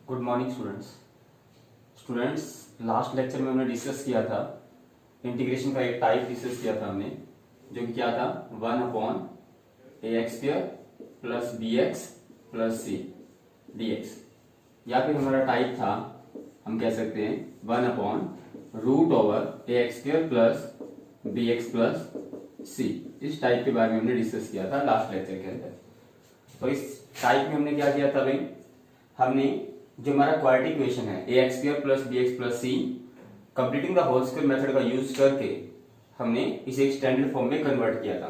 Good morning students last lecture में हमने discuss किया था इंटीग्रेशन का एक टाइप डिस्कस किया था हमने, जो कि क्या था 1/ax² plus bx plus c dx, या फिर हमारा टाइप था, हम कह सकते हैं 1/√ax² plus bx plus c। इस टाइप के बारे में हमने डिस्कस किया था लास्ट लेक्चर के अंदर। तो इस टाइप में हमने क्या किया था भाई, हमने जो हमारा क्वाड्रेटिक इक्वेशन है ax² plus bx plus c completing the whole square method का यूज करके हमने इसे एक स्टैंडर्ड फॉर्म में कन्वर्ट किया था।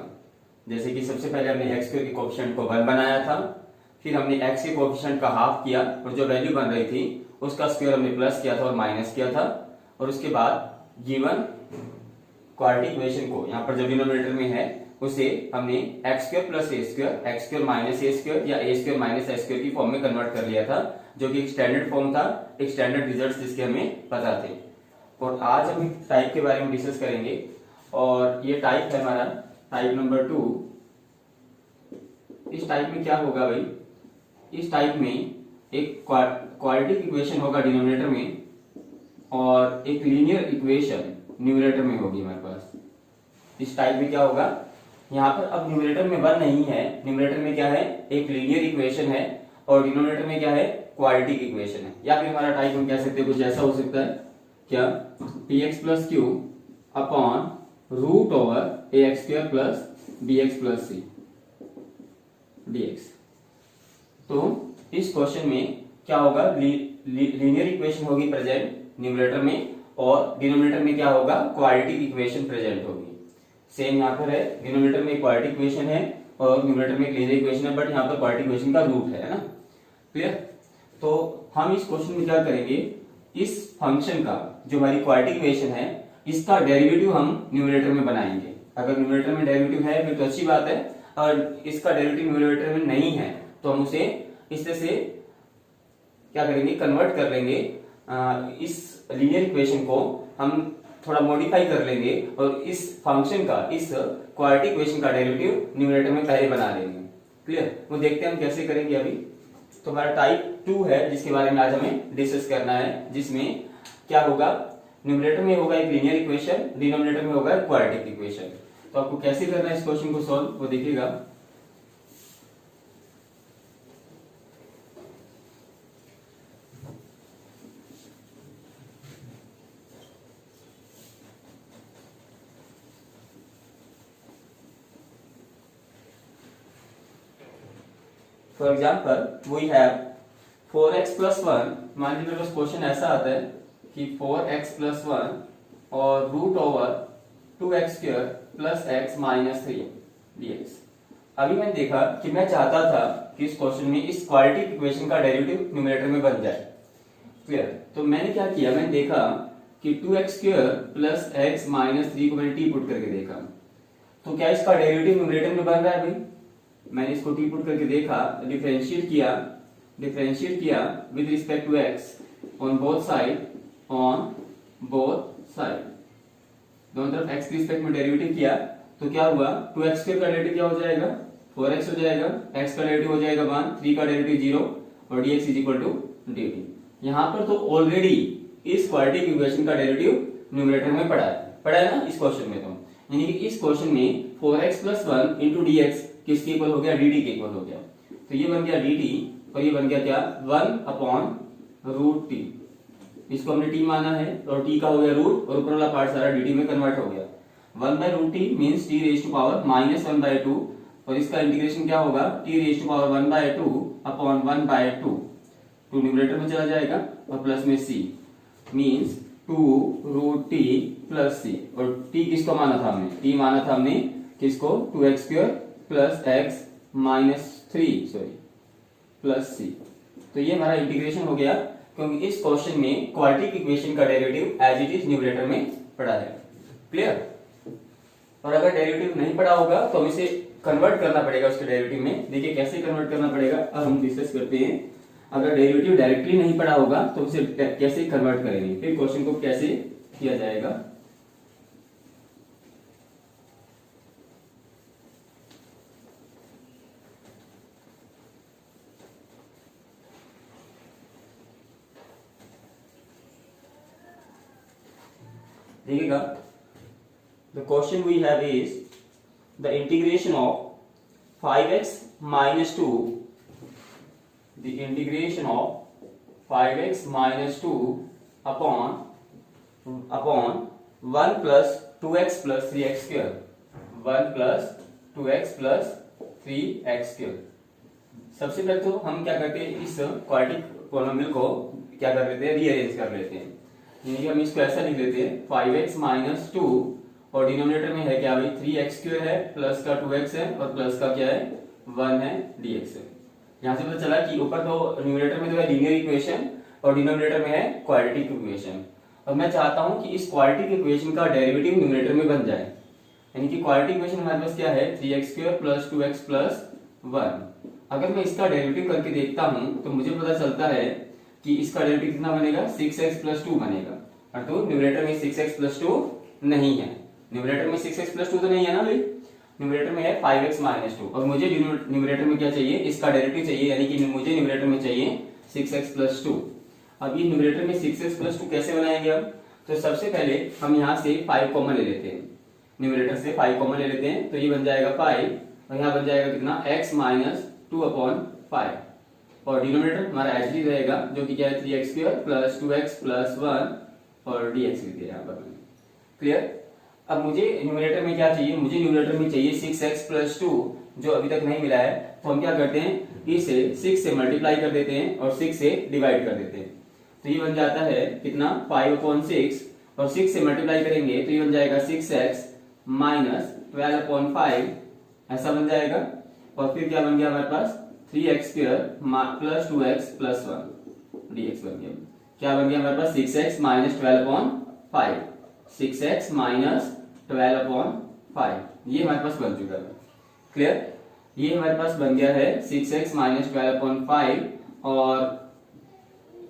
जैसे कि सबसे पहले हमने x² के कोएफिशिएंट को 1 बनाया था, फिर हमने x के कोएफिशिएंट का हाफ किया और जो वैल्यू बन रही थी उसका स्क्वायर हमने प्लस किया था और माइनस किया था, और उसके बाद गिवन क्वाड्रेटिक इक्वेशन को यहाँ पर जो डिनोमिनेटर में है उसे हमने x² plus a² x² minus a² या a² माइनस x² की फॉर्म में कन्वर्ट कर लिया था, जो कि एक स्टैंडर्ड फॉर्म था, एक स्टैंडर्ड रिजल्ट्स जिसके हमें पता थे। और आज हम टाइप के बारे में डिस्कस करेंगे, और ये टाइप है हमारा टाइप नंबर 2। इस टाइप में क्या होगा भाई, इस टाइप में एक क्वाड्रेटिक इक्वेशन होगा डिनोमिनेटर में और एक लीनियर इक्वेशन न्यूमरेटर में होगी हमारे पास। इस टाइप में क्या होगा, यहाँ पर अब न्यूमरेटर में 1 नहीं है, न्यूमरेटर में क्या है, एक लीनियर इक्वेशन है, और डिनोमिनेटर में क्या है, क्वाड्रेटिक इक्वेशन है। या फिर हमारा टाइप हम कह सकते हैं कुछ ऐसा हो सकता है, क्या px plus Q upon √ax² plus bx plus c dx। तो इस क्वेश्चन में क्या होगा, लीनियर इक्वेशन होगी प्रेजेंट न्यूमरेटर में, और डिनोमिनेटर में क्या होगा, क्वाड्रेटिक इक्वेशन प्रेजेंट होगी। सेम यहाँ पर है, डिनोमिनेटर में क्वाड्रेटिक इक्वेशन है और न्यूमरेटर में एक लीनियर इक्वेशन है, बट यहाँ पर क्वाड्रेटिक इक्वेशन का रूट है ना। क्लियर। तो हम इस क्वेश्चन में क्या करेंगे, इस फंक्शन का जो हमारी क्वाड्रेटिक इक्वेशन है इसका डेरिवेटिव हम न्यूमरेटर में बनाएंगे। अगर न्यूमरेटर में डेरिवेटिव है फिर तो अच्छी बात है, और इसका डेरिवेटिव न्यूमरेटर में नहीं है तो हम उसे इस तरह से क्या करेंगे, कन्वर्ट कर लेंगे। इस लीनियर इक्वेशन को हम थोड़ा मॉडिफाई कर लेंगे और इस फंक्शन का, इस क्वाड्रेटिक इक्वेशन का डेरिवेटिव न्यूमरेटर में पहले बना लेंगे। क्लियर। वो देखते हैं हम कैसे करेंगे अभी। तो हमारा टाइप 2 है जिसके बारे में आज हमें डिस्कस करना है, जिसमें क्या होगा, न्यूमरेटर में होगा एक लीनियर इक्वेशन, डिनोमिनेटर में होगा क्वाड्रेटिक इक्वेशन। तो आपको कैसे करना है इस क्वेश्चन को सॉल्व, वो देखिएगा। For example we have 4x plus 1। मान लीजिए मेरे पास क्वेश्चन ऐसा आता है कि 4x प्लस 1 और √2x² plus x minus 3 dx। अभी मैंने देखा कि मैं चाहता था कि इस क्वेश्चन में इस क्वाड्रेटिक इक्वेशन का डेरिवेटिव न्यूमरेटर में बन जाए। क्लियर। तो मैंने क्या किया, मैंने देखा कि 2x² प्लस x माइनस 3 को मैंने टी पुट करके देखा, तो क्या इसका डेरिवेटिव न्यूमरेटर में बन रहा है भाई। मैंने इसको टी पुट करके देखा, डिफरेंशिएट किया with respect to x on both side, दोनों तरफ x के रिस्पेक्ट में डेरिवेटिव किया, तो क्या हुआ, 2x² का डेरिवेटिव क्या हो जाएगा, 4x हो जाएगा, x का डेरिवेटिव हो जाएगा 1, 3 का डेरिवेटिव 0 और dx is equal to dt। यहाँ पर तो ऑलरेडी इस क्वाड्रेटिक इक्वेशन का डेरिवेटिव न्यूमरेटर में पड़ा है ना इस क्वेश्चन में। तो यानी कि इस क्वेश्चन में 4x प्लस 1 इंटू dx किसके इक्वल हो गया, dt के इक्वल हो गया। तो ये बन गया dt और ये बन गया क्या, 1/√t। इसको हमने t माना है और t का हो गया रूट और ऊपर वाला पार्ट सारा dt में कन्वर्ट हो गया। 1/√t means t raise to power -1/2, और इसका इंटीग्रेशन क्या होगा, t raise to power 1/2 upon 1/2, two numerator में चला जाएगा और प्लस में c means 2√t plus c। और t किसको माना था हमने, t माना था हमने किसको, 2x² plus x minus 3 plus c। तो ये हमारा इंटीग्रेशन हो गया, क्योंकि इस क्वेश्चन में क्वाड्रेटिक इक्वेशन का derivative as it is numerator में पड़ा है। क्लियर। और अगर डेरिवेटिव नहीं पड़ा होगा तो हम इसे कन्वर्ट करना पड़ेगा उसके डेरिवेटिव में। देखिए कैसे कन्वर्ट करना पड़ेगा, अब हम डिस्कस करते हैं। अगर डेरिवेटिव डायरेक्टली नहीं पड़ा होगा तो उसे कैसे कन्वर्ट करेंगे, फिर क्वेश्चन को कैसे किया जाएगा। देखिएगा, the question we have is the integration of 5x minus 2, the integration of 5x minus 2 upon 1 plus 2x plus 3x square, 1 plus 2x plus 3x square। सबसे पहले तो हम क्या करते हैं, इस क्वाड्रेटिक पोलिनोमियल को क्या कर लेते हैं, रीअरेंज कर लेते हैं। यानी कि हम इसको ऐसा लिख लेते हैं 5x माइनस 2 और डिनोमिनेटर में है क्या भाई 3x स्क्वायर है, प्लस का 2x है और प्लस का क्या है 1 है dx है। यहाँ से पता चला कि ऊपर तो न्यूमरेटर में तो है लीनियर इक्वेशन और डिनोमिनेटर में है क्वाड्रेटिक इक्वेशन। और मैं चाहता हूं कि इस क्वाड्रेटिक इक्वेशन का डेरिवेटिव न्यूमरेटर में बन जाए। यानी कि क्वाड्रेटिक इक्वेशन हमारे पास क्या है 3x square plus 2x plus 1। अगर मैं इसका डेरिवेटिव करके देखता हूं तो मुझे पता चलता है कि इसका डेरिवेटिव कितना बनेगा 6x प्लस 2 बनेगा। और तो न्यूमरेटर में 6x प्लस 2 नहीं है, न्यूमरेटर में 6x प्लस 2 तो नहीं है ना भाई, न्यूमरेटर में है 5x माइनस 2 और मुझे न्यूमरेटर में क्या चाहिए, इसका डेरिवेटिव चाहिए। यानी कि मुझे न्यूमरेटर में चाहिए 6x प्लस 2। अब ये न्यूमरेटर में 6x प्लस 2 कैसे बनाएंगे हम, तो सबसे पहले हम यहाँ से 5 कॉमन ले लेते हैं, न्यूमरेटर से 5 कॉमन ले लेते हैं तो ये बन जाएगा 5 और यहाँ बन जाएगा कितना x माइनस 2/5 और डिनोमिनेटर हमारा एच डी रहेगा जो कि क्या है 3x square plus 2x plus 1 और dx लिख दिया यहाँ पर। क्लियर। अब मुझे न्यूमरेटर में क्या चाहिए, मुझे न्यूमरेटर में चाहिए 6x प्लस 2 जो अभी तक नहीं मिला है। तो हम क्या करते हैं, इसे 6 से मल्टीप्लाई कर देते हैं और 6 से डिवाइड कर देते हैं। तो ये बन जाता है कितना 5/6 और 6 से मल्टीप्लाई करेंगे तो ये बन जाएगा 6x माइनस 12/5 ऐसा बन जाएगा। और फिर क्या बन गया हमारे पास 3x square plus 2x plus 1 dx बन गया। क्या बन गया हमारे पास 6x माइनस 12/5, 6x माइनस 12/5 ये हमारे पास बन चुका है। क्लियर। ये हमारे पास बन गया है 6x माइनस 12/5 और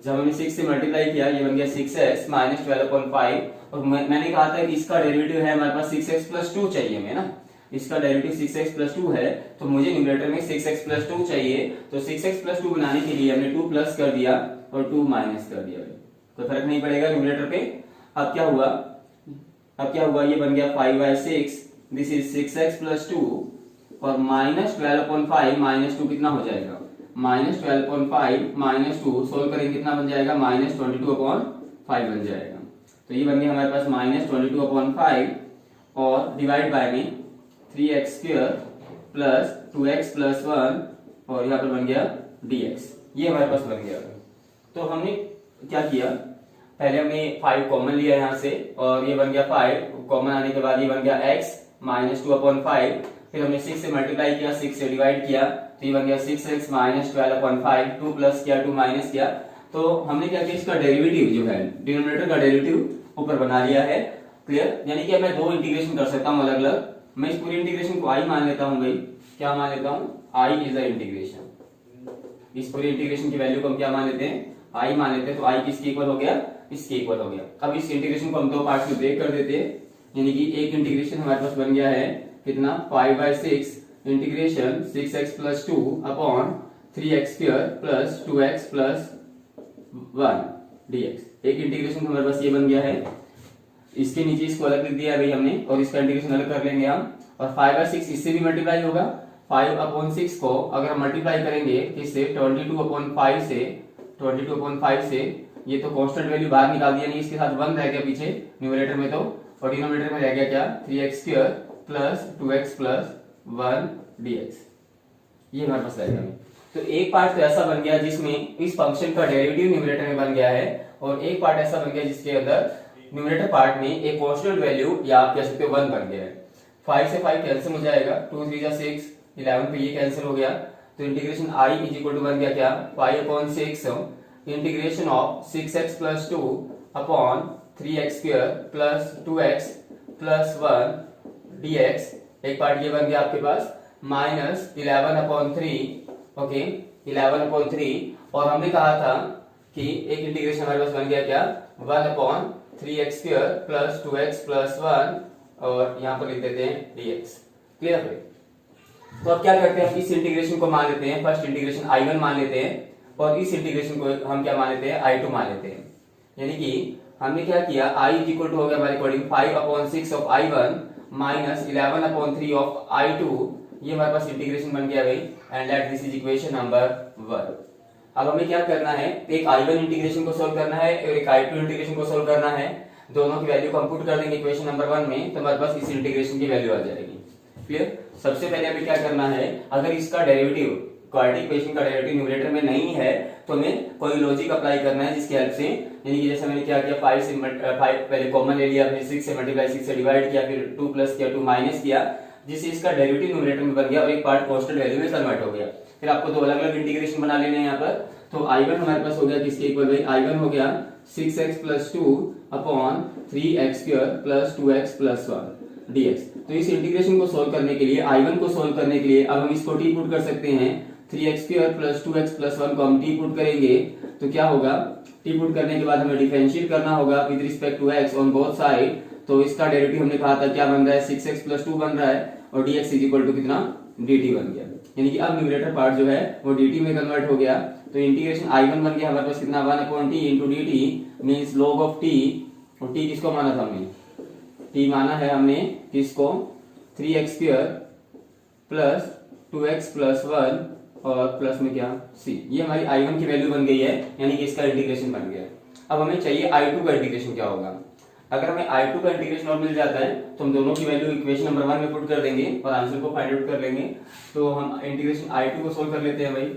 जब हमने 6 से मल्टीप्लाई किया ये बन गया 6x माइनस 12/5 और मैंने कहा था कि इसका डेरिवेटिव है हमारे पास 6x प्लस 2 चाहिए हमें ना, इसका डेरिवेटिव 6x प्लस 2 है तो मुझे न्यूमरेटर में 6x प्लस 2 चाहिए। तो 6x प्लस 2 बनाने के लिए हमने 2 प्लस कर दिया और 2 माइनस कर दिया, कोई फर्क नहीं पड़ेगा न्यूमरेटर पे। अब क्या हुआ, ये बन गया 5/6, दिस इज 6x प्लस 2 और माइनस 12/5 माइनस 2 कितना हो जाएगा, माइनस 12/5 माइनस 2 सोल्व करेंगे कितना बन जाएगा माइनस 22/5 बन जाएगा। तो ये बन गया हमारे पास माइनस 22/5 और डिवाइड बाय में 3x square plus 2x plus 1 और यहाँ पर बन गया dx, ये हमारे पास बन गया। तो हमने क्या किया, पहले हमने 5 कॉमन लिया यहाँ से और ये बन गया 5 कॉमन आने के बाद ये बन गया x माइनस 2/5, फिर हमने 6 से मल्टीप्लाई किया 6 से डिवाइड किया तो ये बन गया 6x माइनस 12/5, 2 प्लस किया 2 माइनस किया। तो हमने क्या किया, इसका डेरिवेटिव जो है डिनोमिनेटर का डेरिवेटिव ऊपर बना लिया है। क्लियर। यानी कि मैं दो इंटीग्रेशन कर सकता हूँ अलग अलग। मैं इस पूरी इंटीग्रेशन को i मान लेता हूँ भाई, क्या मान लेता हूँ i इज द इंटीग्रेशन। इस पूरी इंटीग्रेशन की वैल्यू को हम क्या मान लेते हैं, i मान लेते हैं। तो i किसके इक्वल हो गया, इसके इक्वल हो गया। अब इस इंटीग्रेशन को हम दो पार्ट में ब्रेक कर देते हैं, यानी कि एक इंटीग्रेशन हमारे पास बन गया है कितना 5/6 integration 6x plus 2 upon 3x square plus 2x plus 1 dx। एक इंटीग्रेशन हमारे पास ये बन गया है, इसके नीचे इसको अलग लिख दिया भाई हमने और इसका इंटीग्रेशन अलग कर लेंगे हम। और 5/6 इससे भी मल्टीप्लाई होगा, 5/6 को अगर हम मल्टीप्लाई करेंगे इससे 22/5 से ये तो कांस्टेंट वैल्यू बाहर निकाल दिया, नहीं इसके साथ 1 रह गया पीछे न्यूमरेटर में, तो और डिनोमिनेटर में रह गया क्या 3x square plus 2x plus 1 dx, ये हमारे पास रहेगा। तो एक पार्ट तो ऐसा बन गया जिसमें इस फंक्शन का डेरिवेटिव न्यूमरेटर में बन गया है और एक पार्ट ऐसा बन गया जिसके अंदर न्यूमरेटर पार्ट में एक कांस्टेंट वैल्यू या आप कह सकते हो 1 बन गया है। 5 से 5 कैंसिल हो जाएगा, 2 3 6 11 पे ये कैंसिल हो गया। तो integration i is equal to बन गया क्या 5/6 integration of 6x plus 2 upon 3x square plus 2x plus 1 dx। एक पार्ट ये बन गया आपके पास माइनस 11/3, ओके 11/3। और हमने कहा था कि एक इंटीग्रेशन हमारे पास बन गया क्या 1/3x square plus 2x plus 1 और यहाँ पर लिख देते हैं dx। क्लियर है। तो अब क्या करते हैं, इस इंटीग्रेशन को मान लेते हैं, फर्स्ट इंटीग्रेशन i1 मान लेते हैं और इस इंटीग्रेशन को हम क्या मान लेते हैं i2 मान लेते हैं। यानी कि हमने क्या किया, i इज इक्वल टू हो गया हमारे according 5/6 of i1 minus 11/3 of i2, ये हमारे पास इंटीग्रेशन बन गया भाई, and let this is equation number 1। अब हमें क्या करना है, एक i1 इंटीग्रेशन को सोल्व करना है और एक i2 इंटीग्रेशन को सोल्व करना है। दोनों की वैल्यू कंप्यूट कर देंगे इक्वेशन नंबर 1 में, तो हमारे पास इस इंटीग्रेशन की वैल्यू आ जाएगी। क्लियर। सबसे पहले हमें क्या करना है, अगर इसका डेरिवेटिव क्वाड्रेटिक इक्वेशन का डेरिवेटिव न्यूमरेटर में नहीं है तो हमें कोई लॉजिक अप्लाई करना है जिसकी हेल्प से, यानी कि जैसे मैंने क्या किया, 5 पहले कॉमन ले लिया, फिर 6 से मल्टीप्लाई 6 से डिवाइड किया, फिर 2 प्लस किया, 2 माइनस किया, जिससे इसका डेरिवेटिव न्यूमरेटर में बन गया और एक पार्ट कांस्टेंट वैल्यू में कन्वर्ट हो गया। फिर आपको दो अलग अलग इंटीग्रेशन बना लेने हैं यहाँ पर। तो i1 हमारे पास हो गया किसके इक्वल भाई, i1 हो गया 6x plus 2 upon 3x square plus 2x plus 1 dx। तो इस इंटीग्रेशन को सोल्व करने के लिए, i1 को सोल्व करने के लिए अब हम इसको t पुट कर सकते हैं। 3x square plus 2x plus 1 को हम t पुट करेंगे तो क्या होगा, t पुट करने के बाद हमें डिफरेंशिएट करना होगा with respect to x on both side. तो इसका डेरिवेटिव हमने कहा था क्या बन रहा है, 6x प्लस 2 बन रहा है और dx इज इक्वल टू कितना, dt बन गया। यानी कि अब न्यूमरेटर पार्ट जो है वो dt में कन्वर्ट हो गया। तो इंटीग्रेशन i1 बन गया हमारे पास कितना, 1/t into dt means log of t, और t किसको माना था हमने, t माना है हमने किसको, 3x square plus 2x plus 1 और प्लस में क्या c। ये हमारी i1 की वैल्यू बन गई है, यानी कि इसका इंटीग्रेशन बन गया। अब हमें चाहिए i2 का इंटीग्रेशन क्या होगा। अगर हमें i2 का इंटीग्रेशन और मिल जाता है तो हम दोनों की वैल्यू इक्वेशन नंबर 1 में पुट कर देंगे और आंसर को फाइंड आउट कर लेंगे। तो हम इंटीग्रेशन i2 को सोल्व कर लेते हैं भाई।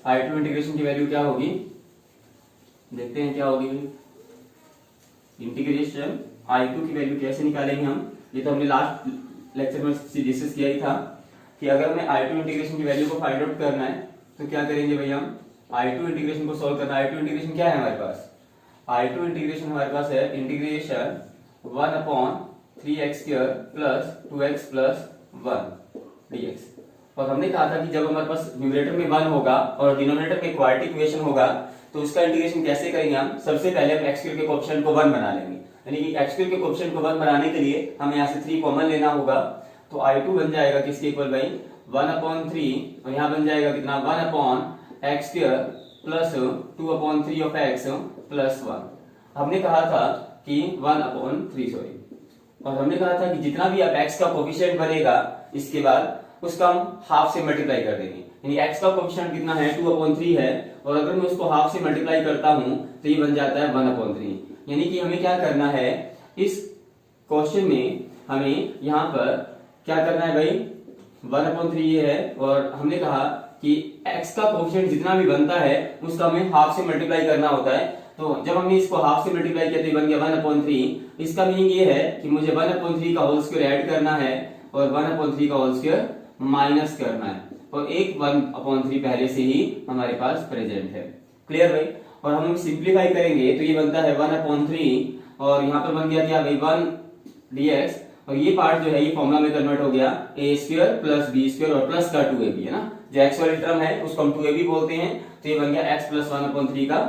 i2 इंटीग्रेशन की वैल्यू क्या होगी, देखते हैं क्या होगी। इंटीग्रेशन i2 की वैल्यू कैसे निकालेंगे हम, ये तो हमने लास्ट लेक्चर में डिस्कस किया ही था कि अगर हमें i2 इंटीग्रेशन की वैल्यू को फाइंड आउट करना है तो क्या करेंगे भैया, हम i2 इंटीग्रेशन को सोल्व करना है। i2 इंटीग्रेशन क्या है हमारे पास, i2 इंटीग्रेशन हमारे पास है integration 1/3x square plus 2x plus 1 dx। और हमने कहा था कि जब हमारे पास न्यूमरेटर में 1 होगा और डिनोमिनेटर में क्वाड्रेटिक इक्वेशन होगा तो उसका इंटीग्रेशन कैसे करेंगे हम, सबसे पहले हम x स्क्वायर के कोएफिशिएंट को 1 बना लेंगे। यानी कि x स्क्वायर के कोएफिशिएंट को 1 बनाने के लिए हमें यहाँ से 3 कॉमन लेना होगा। तो i2 बन जाएगा किसके इक्वल भाई, 1/3 और यहाँ बन जाएगा कितना, 1/x square plus 2/3 of x plus 1। हमने कहा था कि 1/3 सॉरी, और हमने कहा था कि जितना भी अब x का कोएफिशिएंट बनेगा इसके बाद उसका हम हाफ से मल्टीप्लाई कर देंगे। यानी x का कोएफिशिएंट कितना है, 2/3 है, और अगर मैं उसको हाफ से मल्टीप्लाई करता हूं तो ये बन जाता है 1/3। यानी कि हमें क्या करना है, इस क्वेश्चन में हमें यहाँ पर क्या करना है भाई, 1/3 ये है, और हमने कहा कि x का कोएफिशिएंट जितना भी बनता है उसका हमें हाफ से मल्टीप्लाई करना होता है। तो जब हमने इसको हाफ से मल्टीप्लाई किया तो बन गया 1/3। इसका मीनिंग ये है कि मुझे 1/3 का होल स्क्वायर ऐड करना है और 1/3 का होल स्क्वायर माइनस करना है, और एक 1/3 पहले से ही हमारे पास प्रेजेंट है। क्लियर भाई। और हम सिंप्लीफाई करेंगे तो ये बनता है 1/3 और यहाँ पर बन गया क्या भाई 1 dx, और ये पार्ट जो है ये फॉर्मूला में कन्वर्ट हो गया a square plus b square और प्लस का 2ab है ना, जो x वाली टर्म है उसको हम 2ab बोलते हैं। तो ये बन गया x प्लस 1/3 का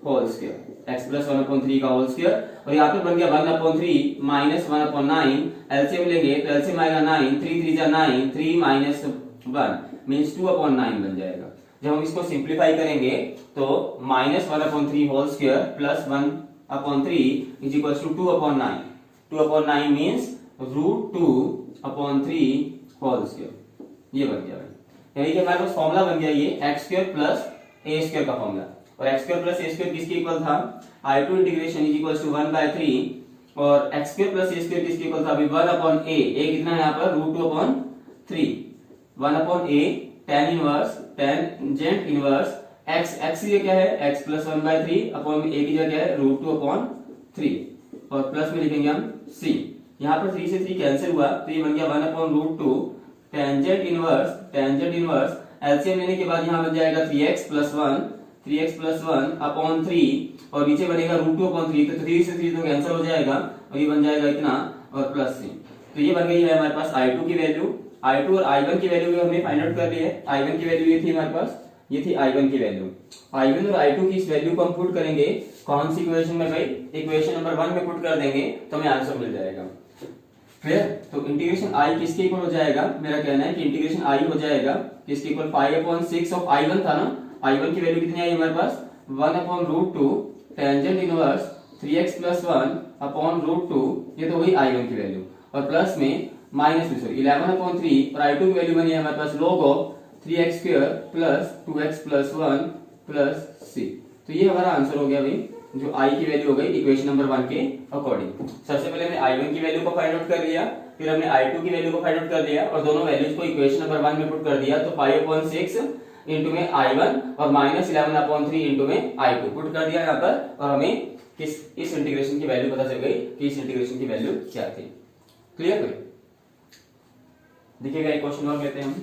होल स्क्वायर, x प्लस 1/3 का होल स्क्वायर, और यहाँ पे बन गया 1/3 माइनस 1/9। एलसीएम लेंगे तो एलसीएम आएगा 9, 3 3 जा 9, 3 माइनस 1 मीन्स 2/9 बन जाएगा। जब हम इसको सिंप्लीफाई करेंगे तो minus 1/3 whole square plus 1/3 is equal to 2/9। 2/9 means √2/3 whole square, ये बन गया भाई। यानी कि हमारे पास फॉर्मूला बन गया ये x square plus a square का फॉर्मूला, और x square plus a square किसके इक्वल था, i2 integration is equal to 1/3, और x square plus a square किसके इक्वल था अभी 1/a। a कितना है यहाँ पर √2/3, 1/a tan inverse tangent inverse x ये क्या है x प्लस 1/3 अपॉन a की जगह क्या है √2/3, और प्लस में लिखेंगे हम c। यहाँ पर 3 से 3 कैंसिल हुआ तो ये बन गया 1/√2 टेंजेंट इनवर्स एलसीएम लेने के बाद यहाँ बन जाएगा 3x प्लस 1 अपॉन 3, और नीचे बनेगा √2/3, तो 3 से 3 तो कैंसिल हो जाएगा और ये बन जाएगा इतना और प्लस c। तो ये बन गई है हमारे पास i2 की वैल्यू। i2 और i1 की वैल्यू भी हमने फाइंड आउट कर ली है। i1 की वैल्यू ये थी हमारे पास, ये थी i1 की वैल्यू। i1 और i2 की इस वैल्यू को हम पुट करेंगे कौन सी इक्वेशन में भाई, इक्वेशन नंबर 1 में पुट कर देंगे तो हमें आंसर मिल जाएगा। क्लियर। तो इंटीग्रेशन i किसके इक्वल हो जाएगा, मेरा कहना है कि इंटीग्रेशन i हो जाएगा किसके इक्वल 5/6 ऑफ i1 था ना, i1 की वैल्यू कितनी आई हमारे पास 1/√2 tangent inverse 3x plus 1 upon root 2, ये तो वही i1 की वैल्यू, और प्लस में माइनस में सॉरी 11/3 और i2 की वैल्यू बनी है हमारे पास log of 3x square plus 2x plus 1 plus c। तो ये हमारा आंसर हो गया भाई, जो i की वैल्यू हो गई इक्वेशन नंबर 1 के अकॉर्डिंग। सबसे पहले हमने i1 की वैल्यू को फाइंड आउट कर लिया, फिर हमने i2 की वैल्यू को फाइंड आउट कर लिया और दोनों वैल्यूज को इक्वेशन नंबर 1 में पुट कर दिया। तो 5/6 इंटू में i1 और माइनस 11/3 इंटू में i2 पुट कर दिया यहाँ पर, और हमें इस इंटीग्रेशन की वैल्यू पता चल गई कि इस इंटीग्रेशन की वैल्यू क्या थी। क्लियर हुई? देखिएगा एक क्वेश्चन और लेते हैं हम।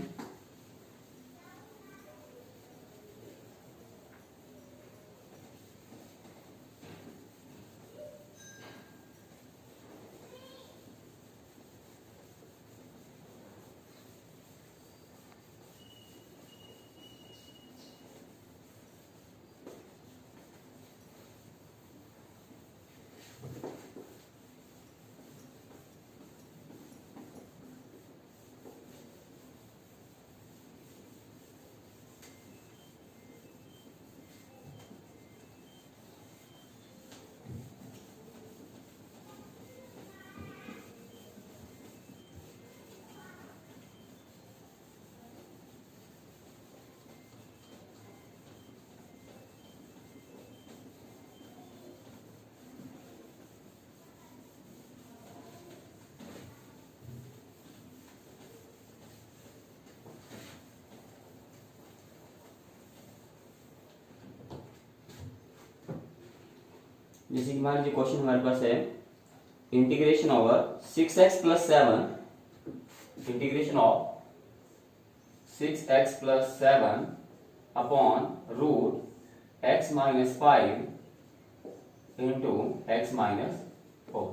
जैसे कि मान लीजिए क्वेश्चन हमारे पास है integration over 6x plus 7, integration of 6x plus 7 upon root x minus 5 into x minus 4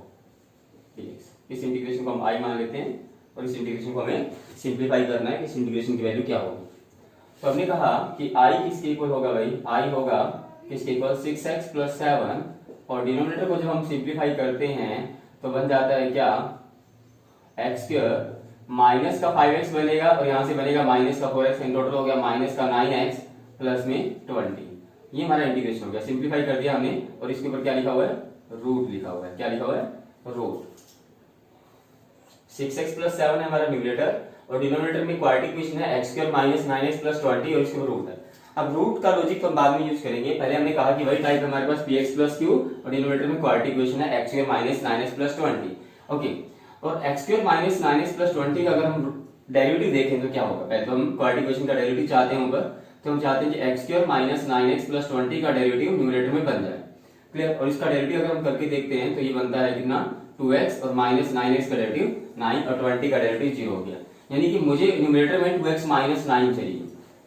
dx। इस इंटीग्रेशन को हम i मान लेते हैं और इस इंटीग्रेशन को हमें सिंप्लीफाई करना है कि इस इंटीग्रेशन की वैल्यू क्या होगी। तो हमने कहा कि i किसके इक्वल होगा भाई, i होगा किसके इक्वल 6x प्लस 7, और डिनोमिनेटर को जब हम सिंप्लीफाई करते हैं तो बन जाता है क्या, एक्स स्क्वायर माइनस का 5x बनेगा और यहां से बनेगा माइनस का 4x, टोटल हो गया माइनस का 9x प्लस में 20। ये हमारा इंटीग्रेशन हो गया, सिंप्लीफाई कर दिया हमने, और इसके ऊपर क्या लिखा हुआ है, रूट लिखा हुआ है। क्या लिखा हुआ है, रूट। 6x प्लस 7 है हमारा न्यूमरेटर, और डिनोमिनेटर में क्वाड्रेटिक इक्वेशन है x square minus 9x plus 20 और इसके ऊपर रूट है। अब रूट का लॉजिक तो हम बाद में यूज करेंगे, पहले हमने कहा कि वही टाइप हमारे पास px प्लस q और डिनोमिनेटर में क्वाड्रेटिक इक्वेशन है x square minus 9x plus 20। Okay, और x square minus 9x plus 20 का अगर हम डेरिवेटिव देखें तो क्या होगा, पहले तो हम क्वाड्रेटिक इक्वेशन का डेरिवेटिव चाहते हैं ऊपर, तो हम चाहते हैं कि x square minus 9x plus 20 का डेरिवेटिव न्यूमरेटर में बन जाए। क्लियर? और इसका डेरिवेटिव अगर हम करके देखते हैं तो ये बनता है कितना, 2x और माइनस 9x का डेरिवेटिव 9 और 20 का डेरिवेटिव 0 हो गया। यानी कि मुझे न्यूमरेटर में 2x माइनस 9 चाहिए,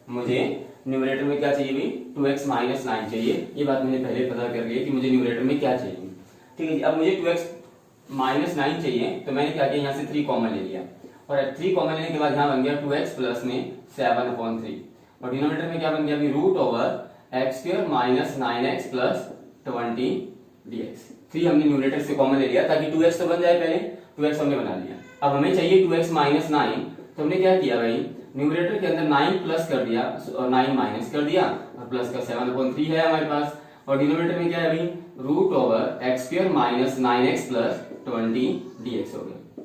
मुझे न्यूमरेटर में क्या चाहिए भी, 2x माइनस 9 चाहिए। ये बात मैंने पहले पता कर लिया कि मुझे न्यूमरेटर में क्या चाहिए। ठीक है जी, अब मुझे 2x माइनस 9 चाहिए, तो मैंने क्या किया, यहाँ से 3 कॉमन ले लिया, और 3 कॉमन लेने के बाद यहाँ बन गया 2x प्लस में 7/3, और डिनोमिनेटर में क्या बन गया अभी, root over x square minus 9x plus 20 dx। 3 हमने न्यूमरेटर से कॉमन ले लिया ताकि 2x तो बन जाए, पहले 2x हमने बना लिया। अब हमें चाहिए 2x माइनस 9, तो हमने क्या किया भाई, न्यूमरेटर के अंदर 9 प्लस कर दिया और 9 माइनस कर दिया, और प्लस का 7/3 है हमारे पास, और डिनोमिनेटर में क्या है भाई, root over x square minus 9x plus 20 dx हो गया।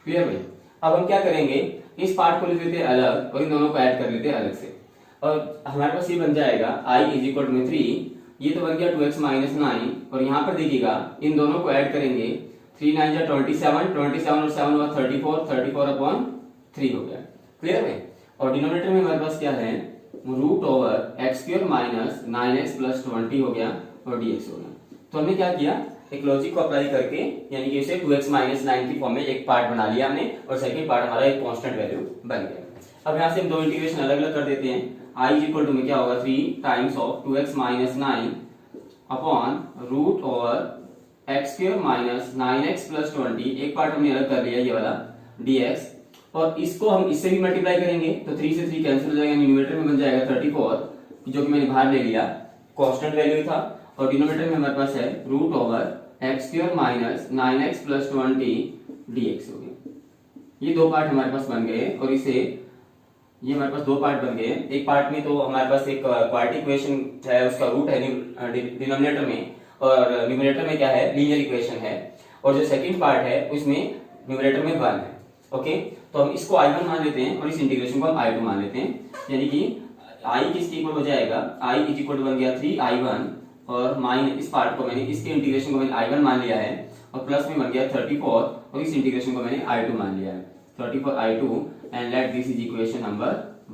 क्लियर भाई? अब हम क्या करेंगे, इस पार्ट को ले लेते हैं अलग और इन दोनों को ऐड कर लेते हैं अलग से, और हमारे पास ये बन जाएगा i इज इक्वल टू 3, ये तो बन गया 2x माइनस 9, और यहाँ पर देखिएगा इन दोनों को ऐड करेंगे, 3 9 जा 27, 27 और 7 हुआ 34, 34/3 हो गया। क्लियर है? और डिनोमिनेटर में हमारे पास क्या है, root over x square minus 9x plus 20 हो गया और dx हो गया। तो हमने क्या किया, एक लॉजिक को अप्लाई करके, यानी कि इसे 2x माइनस 9 की फॉर्म में एक पार्ट बना लिया हमने, और सेकंड पार्ट हमारा एक कांस्टेंट वैल्यू बन गया। अब यहाँ से हम दो इंटीग्रेशन अलग अलग कर देते हैं। i इज इक्वल टू में क्या होगा, 3 times of 2x minus 9 upon root over x square minus 9x plus 20, एक पार्ट हमने अलग कर लिया ये वाला dx, और इसको हम इससे भी मल्टीप्लाई करेंगे तो 3 से 3 कैंसिल हो जाएगा, न्यूमरेटर में बन जाएगा 34, जो कि मैंने बाहर ले लिया, कांस्टेंट वैल्यू था, और डिनोमिनेटर में हमारे पास है root over x square minus 9x plus 20 dx हो गया। ये दो पार्ट हमारे पास बन गए, और इसे ये हमारे पास दो पार्ट बन गए। एक पार्ट में तो हमारे पास एक क्वाड्रेटिक इक्वेशन है, उसका रूट है डिनोमिनेटर में, और न्यूमरेटर में क्या है, लीनियर इक्वेशन है, और जो सेकंड पार्ट है उसमें न्यूमरेटर में 1 है। ओके, तो हम इसको I1 मान लेते हैं और इस इंटीग्रेशन को हम I2 मान लेते हैं, यानी कि I किसके इक्वल हो जाएगा, I इज इक्वल बन गया 3I1 और माइनस इस पार्ट को मैंने, इसके इंटीग्रेशन को मैंने I1 मान लिया है और प्लस में बन गया 34 और इस इंटीग्रेशन को मैंने I2 मान लिया है 34I2 and let this is equation number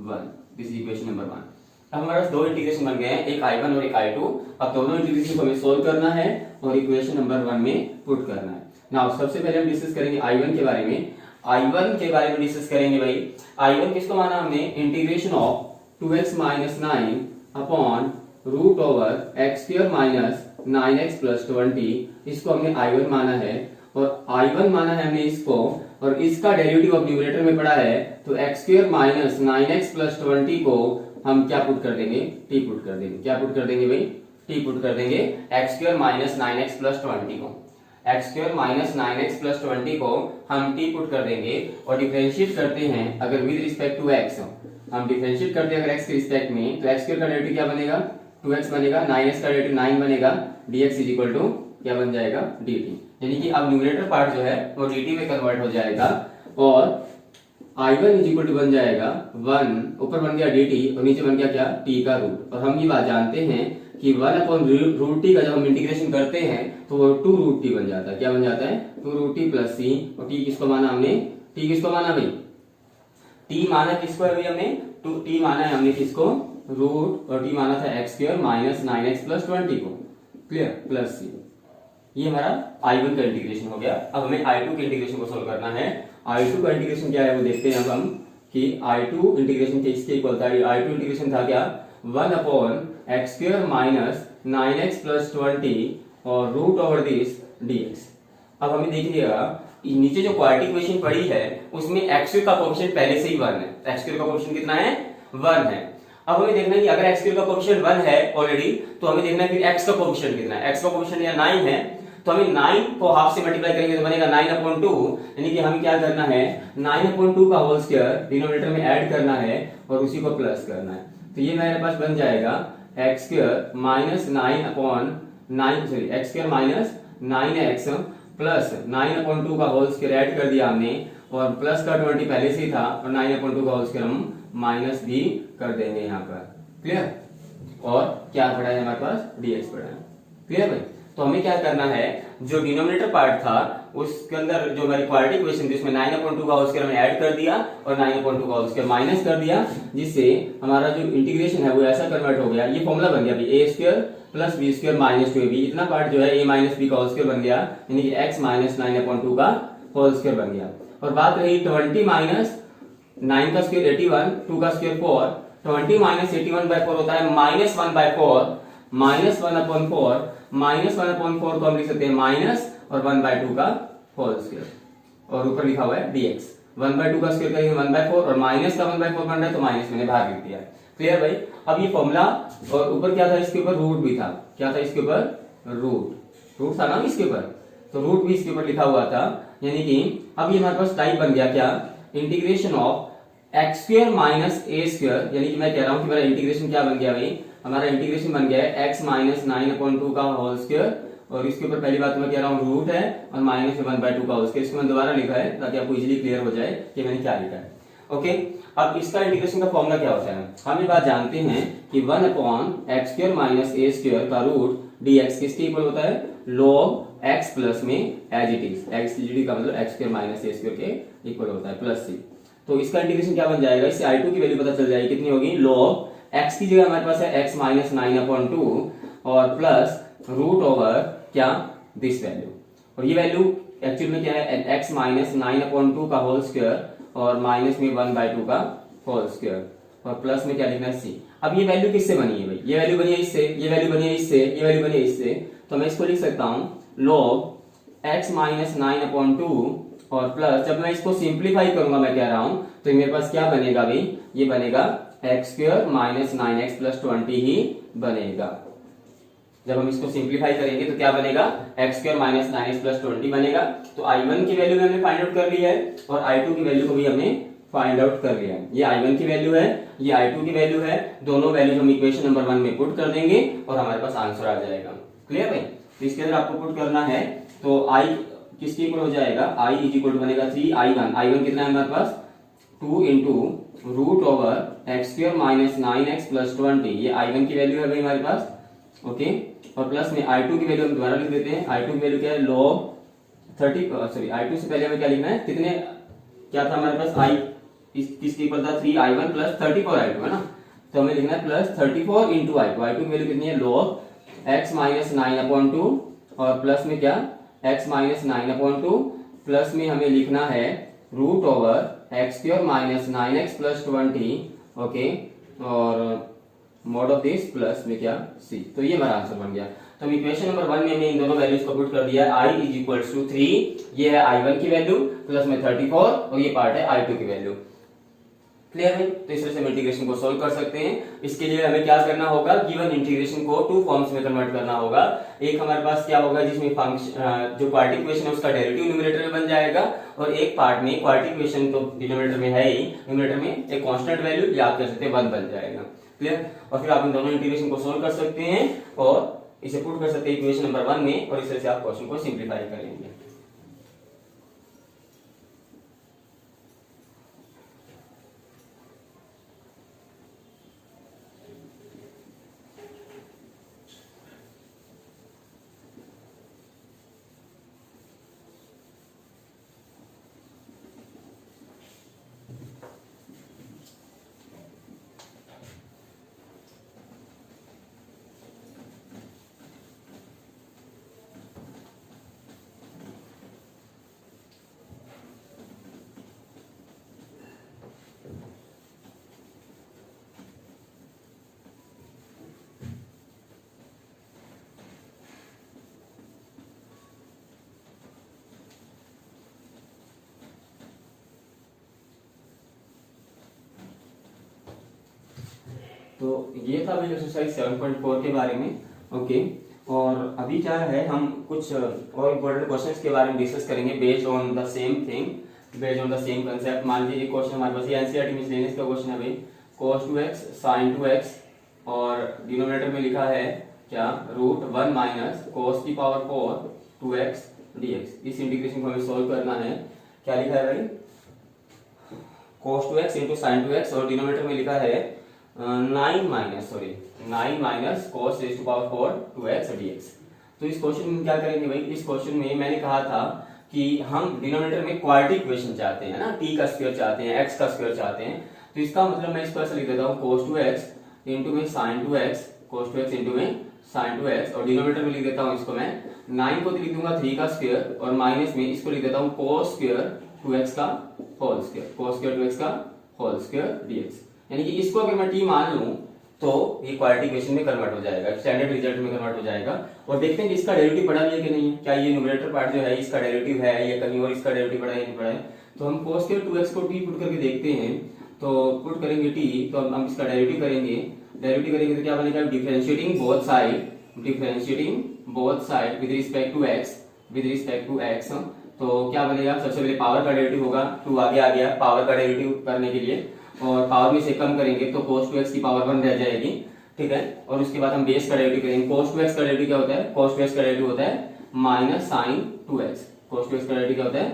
1। This is equation number 1। अब हमारे पास दो इंटीग्रेशन बन गए हैं, एक I1 और एक I2। अब दोनों इंटीग्रेशन को हमें सोल्व करना है और इक्वेशन नंबर 1 में पुट करना है। नाउ सबसे पहले हम डिस्कस करेंगे I1 के बारे में। I1 के बारे में डिस्कस करेंगे भाई। I1 किसको माना हमने, integration of 2x minus 9 upon root over x square minus 9x plus 20, इसको हमने I1 माना है। और I1 माना है हमने इसको, और इसका डेरिवेटिव ऑफ न्यूमरेटर में पड़ा है, तो x square minus 9x plus 20 को हम क्या पुट कर देंगे, t पुट कर देंगे। क्या पुट कर देंगे भाई, t पुट कर देंगे x square minus 9x plus 20 को। x square minus 9x plus 20 को हम t पुट कर देंगे और डिफरेंशिएट करते हैं अगर विद रिस्पेक्ट टू x, हम डिफरेंशिएट करते हैं अगर x के रिस्पेक्ट में, तो x स्क्वायर का डेरिवेटिव क्या बनेगा, 2x बनेगा, 9x का डेरिवेटिव 9 बनेगा, dx इज इक्वल टू क्या बन जाएगा, dt। यानी कि अब न्यूमरेटर पार्ट जो है वो dt में कन्वर्ट हो जाएगा और I1 इज इक्वल टू बन जाएगा 1, ऊपर बन गया dt और नीचे बन गया क्या, t का रूट। और हम ये बात जानते हैं कि 1 अपॉन रूट टी का जब हम इंटीग्रेशन करते हैं तो वो 2 रूट टी बन जाता है। क्या बन जाता है, 2 रूट टी प्लस सी। और टी किसको माना हमने, टी किसको माना भाई, टी माना किसको है भाई हमने, टी माना है हमने किसको, रूट, और टी माना था x square minus 9x plus 20 को। क्लियर, प्लस सी। ये हमारा I1 का इंटीग्रेशन हो गया। अब हमें I2 के इंटीग्रेशन को सोल्व करना है। I2 का इंटीग्रेशन क्या है वो देखते हैं अब हम, कि I2 इंटीग्रेशन किसके इक्वल था, I2 इंटीग्रेशन था क्या, 1 upon x square minus 9x plus 20 और रूट ओवर दिस dx। अब हमें देखिएगा नीचे जो क्वाड्रेटिक इक्वेशन पड़ी है उसमें x स्क्वायर का कोएफिशिएंट पहले से ही 1 है। x स्क्वायर का कोएफिशिएंट कितना है, 1 है। अब हमें देखना है कि अगर x स्क्वायर का कोएफिशिएंट 1 है ऑलरेडी, तो हमें देखना है फिर x का कोएफिशिएंट कितना है। x का कोएफिशिएंट या 9 है, तो हमें 9 को हाफ से मल्टीप्लाई करेंगे तो बनेगा 9/2, यानी कि हमें क्या करना है, 9/2 का होल स्क्वायर डिनोमिनेटर में ऐड करना है और उसी को प्लस करना है। तो ये मेरे पास बन जाएगा x square minus 9/9 sorry x square minus 9x plus 9/2 का होल स्क्वायर ऐड कर दिया हमने, और प्लस का 20 पहले से ही था, और 9/2 का होल स्क्वायर हम माइनस भी कर देंगे यहाँ पर। क्लियर, और क्या पड़ा है हमारे पास, dx पड़ा है। क्लियर भाई, तो हमें क्या करना है, जो डिनोमिनेटर पार्ट था उसके अंदर जो हमारी क्वाड्रेटिक इक्वेशन थी उसमें 9/2 का होल स्क्वायर हमने ऐड कर दिया और 9/2 का होल स्क्वायर माइनस कर दिया, जिससे हमारा जो इंटीग्रेशन है वो ऐसा कन्वर्ट हो गया। ये फॉर्मूला बन गया अभी a square plus b square minus 2ab, इतना पार्ट जो है a माइनस b का होल स्क्वायर बन गया, यानी कि x माइनस 9/2 का होल स्क्वायर बन गया। और बात रही 20 माइनस 9 का स्क्वायर 81, 2 का स्क्वायर 4, 20 माइनस 81/4 होता है माइनस 1/4, माइनस 1/4, माइनस 1/4 को हम लिख सकते हैं माइनस और 1/2 का होल स्क्वायर, और ऊपर लिखा हुआ है dx। 1/2 का स्क्वायर करेंगे 1/4 और माइनस का 1/4 बन रहा है तो माइनस मैंने बाहर लिख दिया है। क्लियर भाई, अब ये फॉर्मूला, और ऊपर क्या था, इसके ऊपर रूट भी था। क्या था इसके ऊपर, रूट था ना इसके ऊपर, तो रूट भी इसके ऊपर लिखा हुआ था। यानी कि अब ये हमारे पास टाइप बन गया क्या, integration of x square minus a square, यानी कि मैं कह रहा हूं कि मेरा इंटीग्रेशन क्या बन गया भाई, हमारा इंटीग्रेशन बन गया है x माइनस 9/2 का होल स्क्वायर, और इसके ऊपर पहली बात मैं कह रहा हूँ रूट है और माइनस 1/2 का होल स्क्वायर। इसको मैंने दोबारा लिखा है ताकि आपको इजीली क्लियर हो जाए कि मैंने क्या लिखा है। ओके, अब इसका इंटीग्रेशन का फॉर्मूला क्या होता है, हम ये बात जानते हैं कि 1 upon x square minus a square का रूट dx किसके इक्वल होता है, log x प्लस में एज इट इज, x का मतलब x square minus a square के इक्वल होता है प्लस c। तो इसका इंटीग्रेशन क्या बन जाएगा, इससे I2 की वैल्यू पता चल जाएगी कितनी होगी, log x की जगह हमारे पास है x माइनस 9/2 और प्लस रूट ओवर क्या, दिस वैल्यू, और ये वैल्यू एक्चुअल में क्या है, x माइनस 9/2 का होल स्क्वायर और माइनस में 1/2 का होल स्क्वायर, और प्लस में क्या लिखना है c। अब ये वैल्यू किससे बनी है भाई, ये वैल्यू बनी है इससे, ये वैल्यू बनी है इससे, ये वैल्यू बनी है इससे, तो मैं इसको लिख सकता हूं log x माइनस 9/2 और प्लस, जब मैं इसको सिंप्लीफाई करूंगा मैं कह रहा हूं, तो मेरे पास क्या बनेगा भाई, ये बनेगा x square minus 9x plus 20 ही बनेगा। जब हम इसको सिंप्लीफाई करेंगे तो क्या बनेगा, x square minus 9x plus 20 बनेगा। तो I1 की वैल्यू हमने फाइंड आउट कर ली है और I2 की वैल्यू को भी हमने फाइंड आउट कर लिया है। ये I1 की वैल्यू है, ये I2 की वैल्यू है, दोनों वैल्यू हम इक्वेशन नंबर 1 में पुट कर देंगे और हमारे पास आंसर आ जाएगा। क्लियर भाई, तो इसके अंदर आपको पुट करना है, तो आई किसके इक्वल हो जाएगा, आई इज इक्वल टू बनेगा 3i1। i1 कितना है हमारे पास 2 into root over x square minus 9x plus 20, ये i1 की वैल्यू है भाई हमारे पास। ओके, और प्लस में i2 की वैल्यू हम दोबारा लिख देते हैं। i2 की वैल्यू क्या है log 30, सॉरी i2 से पहले हमें क्या लिखना है, कितने क्या था हमारे पास, i किसके इक्वल था 3i1 प्लस 34i2 है ना, तो हमें लिखना है प्लस 34 इंटू i2। i2 की वैल्यू कितनी है log x माइनस 9/2 और प्लस में क्या x माइनस 9/2 प्लस में हमें लिखना है root over x square minus 9x plus 20। Okay, और मॉड ऑफ दिस प्लस में क्या c, तो ये हमारा आंसर बन गया। तो हम इक्वेशन नंबर 1 में हमने इन दोनों वैल्यूज को पुट कर दिया है। i इज इक्वल्स टू 3, ये है i1 की वैल्यू, प्लस में 34 और ये पार्ट है i2 की वैल्यू। क्लियर है? तो इस तरह से हम इंटीग्रेशन को सॉल्व कर सकते हैं। इसके लिए हमें क्या करना होगा, गिवन इंटीग्रेशन को टू फॉर्म्स में कन्वर्ट करना होगा। एक हमारे पास क्या होगा जिसमें फंक्शन जो क्वाड्रेटिक इक्वेशन है उसका डेरिवेटिव न्यूमरेटर में बन जाएगा, और एक पार्ट में क्वाड्रेटिक इक्वेशन तो डिनोमिनेटर में है ही, न्यूमरेटर में एक कांस्टेंट वैल्यू याद कर सकते हैं 1 बन जाएगा। क्लियर? और फिर आप इन दोनों इंटीग्रेशन को सोल्व कर सकते हैं और इसे पुट कर सकते हैं इक्वेशन नंबर 1 में, और इस तरह से आप क्वेश्चन को सिंप्लीफाई करेंगे। तो ये था भाई एक्सरसाइज 7.4 के बारे में। ओके, और अभी क्या है हम कुछ और इम्पोर्टेंट क्वेश्चंस के बारे में डिस्कस करेंगे based on the same thing, based on the same concept. मान लीजिए क्वेश्चन हमारे पास एनसीईआरटी में लेने का क्वेश्चन है भाई, cos 2x sin 2x और डिनोमिनेटर में लिखा है क्या रूट 1 माइनस cos की पावर 4 2x dx। इस इंटीग्रेशन को हमें सॉल्व करना है। क्या लिखा है भाई, cos 2x into sin 2x और डिनोमिनेटर में लिखा है 9 minus cos raise to power 4 2x dx। तो इस क्वेश्चन में क्या करेंगे भाई, इस क्वेश्चन में मैंने कहा था कि हम डिनोमिनेटर में क्वाड्रेटिक इक्वेशन चाहते हैं ना, t का स्क्वायर चाहते हैं, x का स्क्वायर चाहते हैं। तो इसका मतलब मैं इसको ऐसे लिख देता हूँ cos 2x इंटू में sin 2x, cos 2x into में sin 2x, और डिनोमिनेटर में लिख देता हूँ इसको मैं 9 को लिख दूंगा 3 का स्क्वायर, और माइनस में इसको लिख देता हूँ cos स्क्वायर 2x का whole square, cos square 2x का होल स्क्वायर dx। यानी कि इसको अगर मैं t मान लूं तो ये क्वाड्रेटिक इक्वेशन में कन्वर्ट हो जाएगा, स्टैंडर्ड रिजल्ट में कन्वर्ट हो जाएगा। और देखते हैं कि इसका डेरिवेटिव पढ़ा है कि नहीं है, क्या ये न्यूमरेटर पार्ट जो है इसका डेरिवेटिव है या कहीं और इसका डेरिवेटिव पढ़ा है नहीं पढ़ा है। तो हम cos स्क्वायर 2x को t पुट करके देखते हैं। तो पुट करेंगे t, तो हम इसका डेरिवेटिव करेंगे। डेरिवेटिव करेंगे तो क्या बनेगा, differentiating both side with respect to x, तो क्या बनेगा, सबसे पहले पावर का डेरिवेटिव होगा, 2 आगे आ गया पावर का डेरिवेटिव करने के लिए, और पावर में से कम करेंगे तो cos 2x की पावर 1 रह जाएगी। ठीक है, और उसके बाद हम बेस का डेरिवेटिव करेंगे। cos 2x का डेरिवेटिव क्या होता है, cos 2x का डेरिवेटिव होता है minus sin 2x। cos 2x का डेरिवेटिव क्या होता है,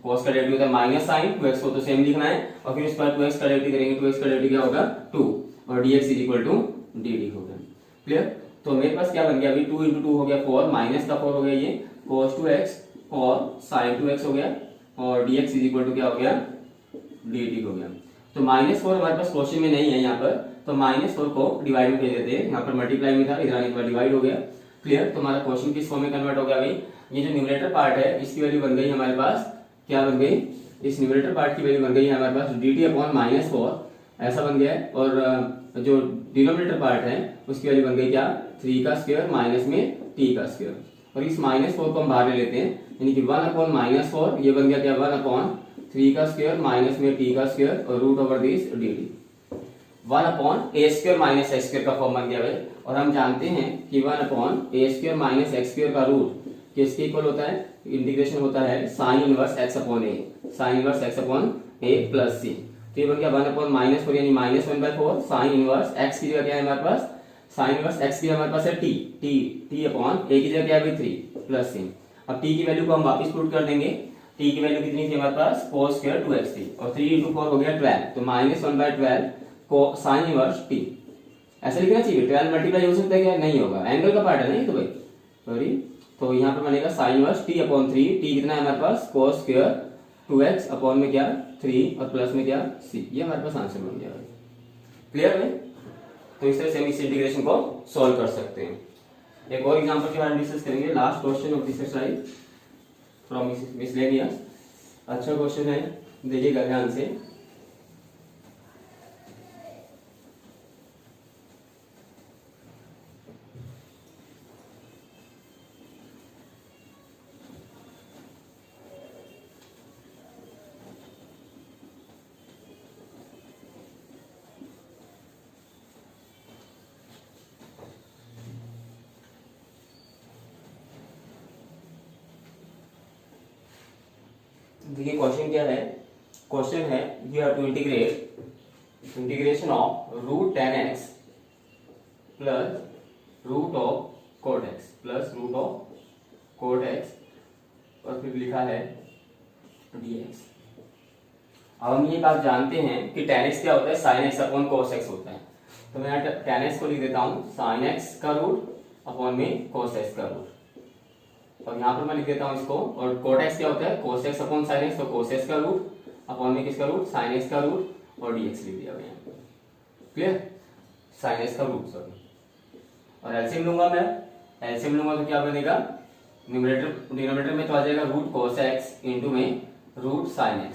cos का डेरिवेटिव होता है माइनस sin 2x को तो सेम लिखना है, और फिर उसके बाद 2x का डेरिवेटिव करेंगे, 2x का डेरिवेटिव क्या होगा 2, और dx is equal to dt होगा। क्लियर? तो मेरे पास क्या बन गया अभी, 2 इंटू 2 हो गया 4, माइनस का 4 हो गया ये cos 2x और sin 2x हो गया, और dx इज इक्वल टू क्या हो गया dt हो गया। तो -4 हमारे पास क्वेश्चन में नहीं है यहाँ पर, तो -4 को डिवाइड में भेज देते हैं। यहाँ पर मल्टीप्लाई में था, इधर आने के बाद डिवाइड हो गया। क्लियर? तो हमारा क्वेश्चन किस फॉर्म में कन्वर्ट हो गया भाई, ये जो न्यूमरेटर पार्ट है इसकी वैल्यू बन गई हमारे पास, क्या बन गई, इस न्यूमरेटर पार्ट की वैल्यू बन गई है हमारे पास dt अपॉन -4 ऐसा बन गया है, और जो डिनोमिनेटर पार्ट है उसकी वैल्यू बन गई क्या 3 का स्क्वायर माइनस में t का स्क्वायर, और इस -4 को हम बाहर ले लेते हैं, यानी कि 1 अपॉन -4 ये बन गया क्या 1 अपॉन 3 का स्क्वायर माइनस में t का स्क्वायर और root over this dt, 1 upon a square minus x square का फॉर्म बन गया है। और हम जानते हैं कि 1 upon a square minus x square का रूट किसके इक्वल होता है, इंटीग्रेशन होता है sine inverse x upon a, sine inverse x upon a plus c। तो ये बन गया 1 अपॉन -4 यानी -1/4 साइन इनवर्स x की जगह क्या है हमारे पास साइन इनवर्स एक्स की हमारे पास है टी, टी अपॉन ए की जगह क्या है 3 प्लस सी। अब टी की वैल्यू को हम वापस पुट कर देंगे। टी की वैल्यू कितनी थी हमारे पास cos स्क्वायर 2x थी और 3 × 4 हो गया 12, तो -1/12 को साइन इनवर्स टी ऐसा लिखना चाहिए। 12 मल्टीप्लाई हो सकता है क्या? नहीं होगा, एंगल का पार्ट है ना ये तो भाई, सॉरी। तो यहाँ पर बनेगा sine inverse T upon 3, T कितना है हमारे पास cos स्क्वायर 2x अपॉन में क्या 3 और प्लस में क्या c, ये हमारे पास आंसर बन गया। क्लियर है? तो इस तरह से हम इस इंटीग्रेशन को सॉल्व कर सकते हैं। एक और एग्जांपल के बारे में डिस्कस करेंगे, last question of this exercise from miscellaneous. अच्छा क्वेश्चन है, देखिएगा ध्यान से। देखिए क्वेश्चन क्या है। क्वेश्चन है you have to integration of root 10x plus root of cot x plus root of cot x और फिर लिखा है dx। अब हम ये बात जानते हैं कि tan x क्या होता है, sin x upon cos x होता है। तो मैं यहाँ tan x को लिख देता हूँ sin x का रूट अपॉन में cos x का रूट, और यहाँ पर मैं लिख देता हूँ इसको। और cot x क्या होता है, cos x upon sin x, तो cos x का रूट अपॉन में किसका रूट, sin x का रूट और dx लिख दिया मैंने। क्लियर? sin x का रूट, सॉरी। और एलसीएम लूंगा मैं, एलसीएम लूंगा तो क्या बनेगा, न्यूमरेटर डिनोमिनेटर में तो आ जाएगा रूट cos x इंटू में रूट sin x,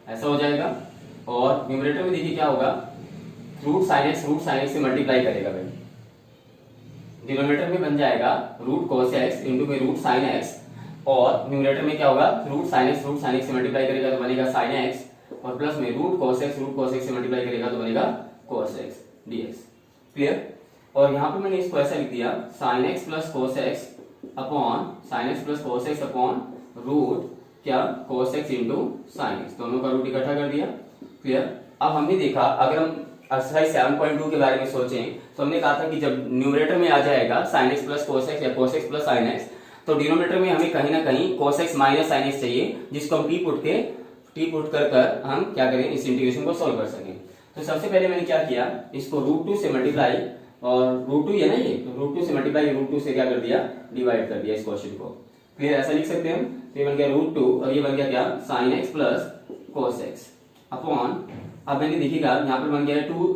ऐसा हो जाएगा। और न्यूमरेटर में देखिए क्या होगा, रूट sin x से मल्टीप्लाई करेगा भाई, डिनोमिनेटर में बन जाएगा रूट cos x इंटू में रूट sin x, और न्यूमरेटर में क्या होगा, रूट sin x से मल्टीप्लाई करेगा तो बनेगा sin x, और प्लस में रूट cos x से मल्टीप्लाई करेगा तो बनेगा cos x dx। क्लियर? और यहाँ पर मैंने इसको ऐसा लिख दिया sin x plus cos x upon root क्या cos x into sin x, दोनों का रूट इकट्ठा कर दिया। क्लियर? अब हमने देखा, अगर हम एक्सरसाइज 7.2 के बारे में सोचें तो हमने कहा था कि जब न्यूमरेटर में आ जाएगा sin x plus cos x या cos x plus sin x, तो डिनोमिनेटर में हमें कहीं ना कहीं cos x minus sin x चाहिए, जिसको हम टी पुट कर हम क्या करें, इस इंटीग्रेशन को सॉल्व कर सकें। तो सबसे पहले मैंने क्या किया, इसको रूट 2 से मल्टीप्लाई, और रूट 2 है ना ये, तो रूट 2 से मल्टीप्लाई रूट 2 से क्या कर दिया, डिवाइड कर दिया इस क्वेश्चन को। क्लियर? ऐसा लिख सकते हैं हम। तो ये बन गया रूट 2 और ये बन गया क्या, sin x plus cos x upon, अब मैंने देखिएगा यहाँ पर बन गया 2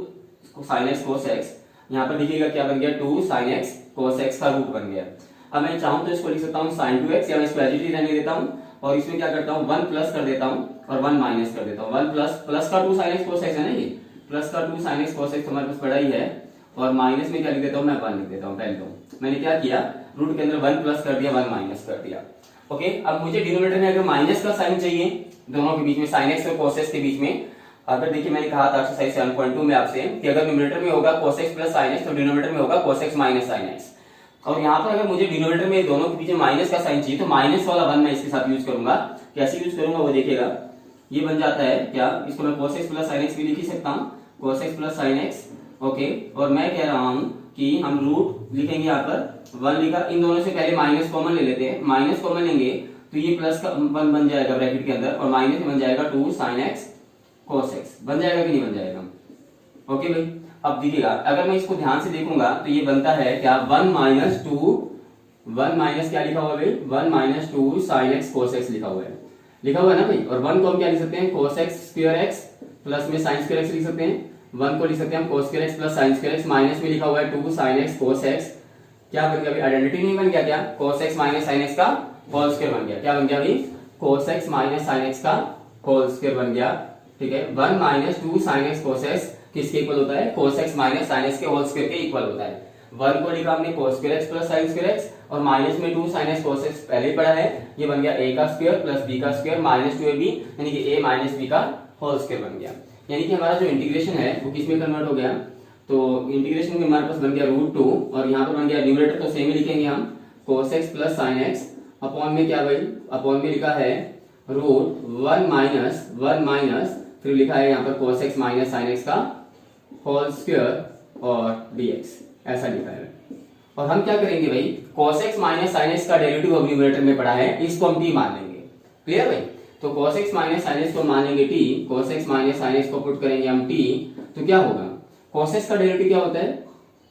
sin x cos x, यहाँ पर देखिएगा क्या बन गया 2 sin x cos x का रूट बन गया। अब मैं चाहूँ तो इसको लिख सकता हूँ sin 2x, या मैं इसको एज इट इज रहने देता हूँ और इसमें क्या करता हूँ 1 प्लस कर देता हूँ और 1 माइनस कर देता हूँ। 1 प्लस का 2 sin x cos x है ना, ये प्लस का 2 sin x cos x हमारे पास बड़ा ही है, और माइनस में क्या लिख देता हूँ, मैं 1 लिख देता हूँ। पहले तो मैंने क्या किया, रूट के अंदर 1 प्लस कर दिया, 1 माइनस कर दिया। ओके, अब मुझे डिनोमिनेटर में अगर माइनस का साइन चाहिए दोनों के बीच में, sin x और cos x के बीच में, अगर देखिए मैंने कहा था एक्सरसाइज 7.2 में आपसे कि अगर न्यूमरेटर में होगा cos x plus sin x तो डिनोमिनेटर में होगा cos x minus sin x। और यहाँ पर अगर मुझे डिनोमिनेटर में दोनों के बीच में माइनस का साइन चाहिए तो माइनस वाला 1 मैं इसके साथ यूज करूंगा। कैसे यूज करूंगा वो देखिएगा, ये बन जाता है क्या, इसको मैं cos x plus sin x भी लिख ही सकता हूँ, cos x plus sin x। Okay, और मैं कह रहा हूँ कि हम रूट लिखेंगे, यहाँ पर 1 लिखा, इन दोनों से पहले माइनस कॉमन ले लेते हैं। माइनस कॉमन लेंगे तो ये प्लस का 1 बन जाएगा ब्रैकेट के अंदर, और माइनस में बन जाएगा 2 sin x cos x। बन जाएगा कि नहीं बन जाएगा? ओके भाई, अब देखिएगा अगर मैं इसको ध्यान से देखूंगा तो ये बनता है क्या, 1 माइनस क्या लिखा हुआ है भाई, 1 minus 2 sin x cos x लिखा हुआ है ना भाई। और 1 को हम क्या लिख सकते हैं, cos x square x plus में sin स्क्वायर x लिख सकते हैं। 1 को लिख सकते हैं हम cos square x plus sin square x, minus में लिखा हुआ है 2 sin x cos x। क्या बन गया भाई, आइडेंटिटी नहीं बन गया क्या, cos x minus sin x का होल स्क्वायर बन गया। क्या बन गया भाई, cos x minus sin x का होल स्क्वायर बन गया। ठीक है, 1 minus 2 sin x cos x किसके इक्वल होता है, cos x minus sin x के होल स्क्वायर के इक्वल होता है। 1 को लिखा हमने cos square x plus sin square x, और माइनस में 2 sin x cos x पहले ही पढ़ा है, ये बन गया a का स्क्वायर प्लस b का स्क्वायर माइनस 2ab, यानी कि a माइनस b का होल स्क्वायर बन गया। यानी कि हमारा जो इंटीग्रेशन है वो किस में कन्वर्ट हो गया, तो इंटीग्रेशन में हमारे पास बन गया रूट 2, और यहाँ पर बन गया न्यूमरेटर तो सेम ही लिखेंगे हम, cos x plus sin x upon में क्या भाई, अपॉन में लिखा है रूट 1 माइनस फिर लिखा है यहाँ पर cos x minus sin x का होल स्क्वायर और dx। ऐसा लिखा है। और हम क्या करेंगे भाई, cos x minus sine x का डेरिवेटिव अब न्यूमरेटर में पड़ा है, इसको हम t मान लेंगे। क्लियर भाई? तो cos x minus sine x को मान लेंगे t, cos x minus sine x को पुट करेंगे हम t, तो क्या होगा, cos x का डेरिवेटिव क्या होता है,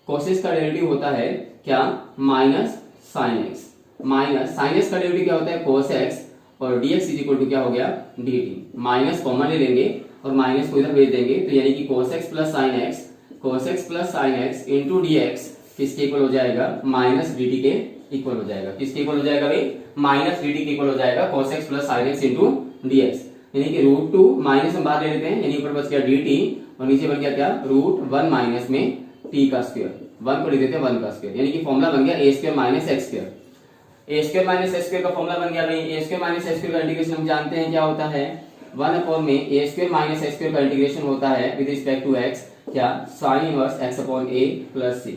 cos x का डेरिवेटिव होता है क्या, minus sine x, minus sine x का डेरिवेटिव क्या होता है cos x, और dx इज इक्वल टू क्या हो गया dt, माइनस कॉमन ले लेंगे और माइनस को इधर भेज देंगे, तो यानी कि cos x plus sine x, cos x plus sine x into dx किसके इक्वल हो जाएगा, माइनस dt के इक्वल हो जाएगा। किसके इक्वल हो जाएगा भाई, माइनस dt के इक्वल हो जाएगा cos x plus sine x into dx, यानी कि रूट 2 माइनस हम बाहर ले लेते हैं, यानी ऊपर बच गया dt और नीचे बन गया क्या, रूट 1 माइनस में t का स्क्वायर, 1 को लिख देते हैं 1 का स्क्वायर, यानी कि फॉर्मूला बन गया a square minus x square. A square minus x square का फॉर्मूला बन गया भाई, ए स्क्वायर माइनस एक्स स्क्वायर का इंटीग्रेशन हम जानते हैं क्या होता है, 1 अपॉन में ए स्क्वायर माइनस एक्स स्क्वायर का इंटीग्रेशन होता है विद रिस्पेक्ट टू x, क्या, sign inverse x upon a plus c।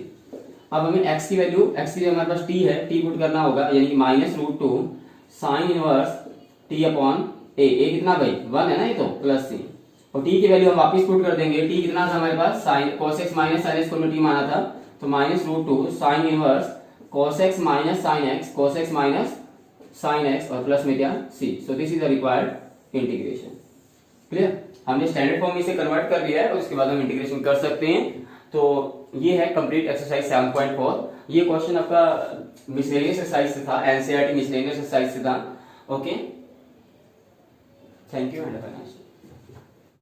अब हमें x की वैल्यू, x की जगह हमारे पास t है, t पुट करना होगा, यानी कि minus root 2 sine inverse t upon a, a कितना भाई 1 है ना ये तो, प्लस c, और t की वैल्यू हम वापस पुट कर देंगे, t कितना था हमारे पास, sine cos x minus sine x को t माना था, तो minus root 2 sine inverse cos x minus sine x, cos x minus sine x और प्लस में क्या c, so this is the required integration. Clear? हमने स्टैंडर्ड फॉर्म में इसे कन्वर्ट कर लिया है और उसके बाद हम इंटीग्रेशन कर सकते हैं। तो ये है कंप्लीट एक्सरसाइज 7.4। ये क्वेश्चन आपका मिसलेनियस एक्सरसाइज से था, एनसीईआरटी मिसलेनियस एक्सरसाइज से था। Okay, thank you and have a nice day.